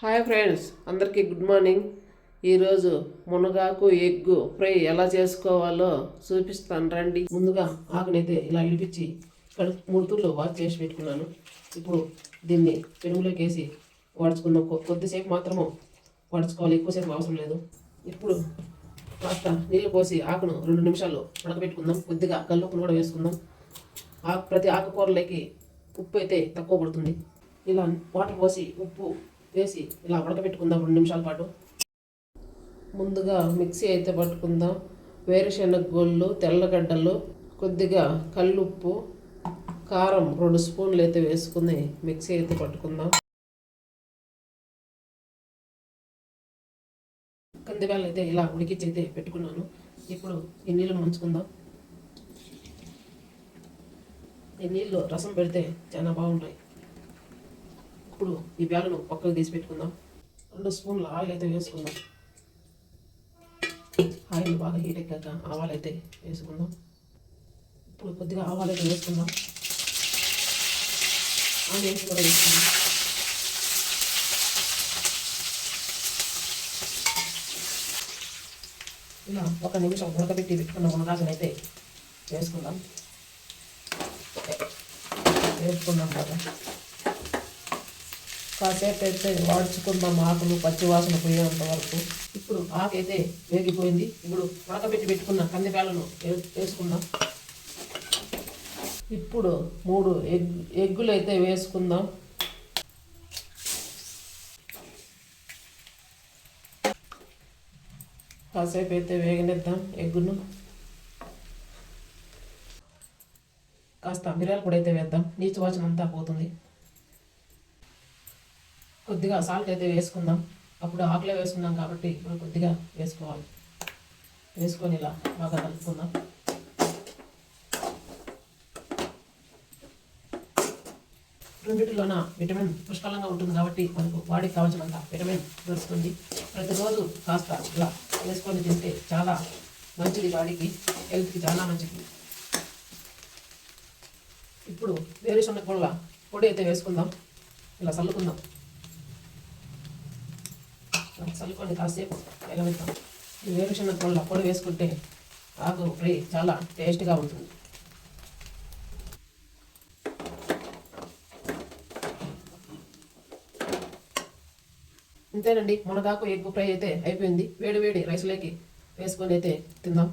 Hi friends, అందరికీ good morning. ఈరోజు మునగాకు ఎగ్ ఫ్రై ఎలా చేసుకోవాలో చూపిస్తాను రండి. ముందుగా ఆకునైతే ఇలా ఇడిపించి ఇక్కడ 3 తూర్లు వాష్ చేసి పెట్టుకున్నాను. ఇప్పుడు దీన్ని పెరుగులోకి వేసి వాడుచుకుందాం. కొద్దిసేపు మాత్రము వాడుచుకోవాలి, ఎక్కువసేపు అవసరం లేదు. ఇప్పుడు కాస్త నీళ్ళు పోసి ఆకును 2 నిమిషాలు ఉడకబెట్టుకుందాం. కొద్దిగా కల్లుప్పును కూడా వేసుకుందాం. ప్రతి ఆకుకూరలకి ఉప్పు అయితే తక్కువ పడుతుంది. ఇలా వాటర్ పోసి ఉప్పు వేసి ఇలా ఉడకబెట్టుకుందాం 2 నిమిషాల పాటు. ముందుగా మిక్సీ అయితే పట్టుకుందాం. వేరుశెనగ గుళ్ళు, తెల్లగడ్డలు, కొద్దిగా కల్లుప్పు, కారం 2 స్పూన్లు అయితే వేసుకుని మిక్సీ అయితే పట్టుకుందాం. కందివేళ అయితే ఇలా ఉడికించి అయితే పెట్టుకున్నాను. ఇప్పుడు ఈ నీళ్ళను ముంచుకుందాం. ఈ నీళ్ళు రసం పెడితే చాలా బాగుంటాయి. ఇప్పుడు ఈ బ్యాలను పక్కకు తీసి పెట్టుకుందాం. 2 స్పూన్ల ఆయిల్ అయితే వేసుకుందాం. ఆయిల్ బాగా హీట్ ఎక్కాక ఆవాలు అయితే వేసుకుందాం. ఇప్పుడు కొద్దిగా ఆవాలు అయితే వేసుకుందాం. ఆనియన్స్ కూడా వేసుకుందాం. ఇలా 1 నిమిషం ఉడకబెట్టి పెట్టుకున్న మునగాకుని అయితే వేసుకుందాం. బాగా కాసేపు అయితే వాడుచుకుందాం. ఆకులు పచ్చివాసన పోయేంత వరకు. ఇప్పుడు ఆకైతే వేగిపోయింది. ఇప్పుడు ఉడకబెట్టి పెట్టుకున్న కందిపేలను వేసుకుందాం. ఇప్పుడు 3 ఎగ్గులు అయితే వేసుకుందాం. కాసేపు అయితే వేగనిద్దాం ఎగ్గును. కాస్త మిరియాల పొడి అయితే వేద్దాం, నీచు వాసన అంతా పోతుంది. కొద్దిగా సాల్ట్ అయితే వేసుకుందాం. అప్పుడు ఆకులే వేసుకున్నాం కాబట్టి ఇప్పుడు కొద్దిగా వేసుకోవాలి. వేసుకొని ఇలా బాగా కలుపుకుందాం. రెండిటిలోన విటమిన్ పుష్కలంగా ఉంటుంది కాబట్టి మనకు బాడీకి కావాల్సినంత విటమిన్ దొరుకుతుంది. ప్రతిరోజు కాస్త ఇలా వేసుకొని తింటే చాలా మంచిది, బాడీకి హెల్త్కి చాలా మంచిది. ఇప్పుడు వేరుశనగ గుళ్ళ పొడి అయితే వేసుకుందాం. ఇలా చల్లుకుందాం. చల్లుకొని కాసేపు వేగనిద్దాం. ఈ వేరుశనగ గుళ్ళ పొడి వేసుకుంటే ఆకు ఫ్రై చాలా టేస్ట్గా ఉంటుంది. అంతేనండి, మునగాకు ఎగ్ ఫ్రై అయితే అయిపోయింది. వేడి వేడి రైస్లోకి వేసుకొని అయితే తిందాం.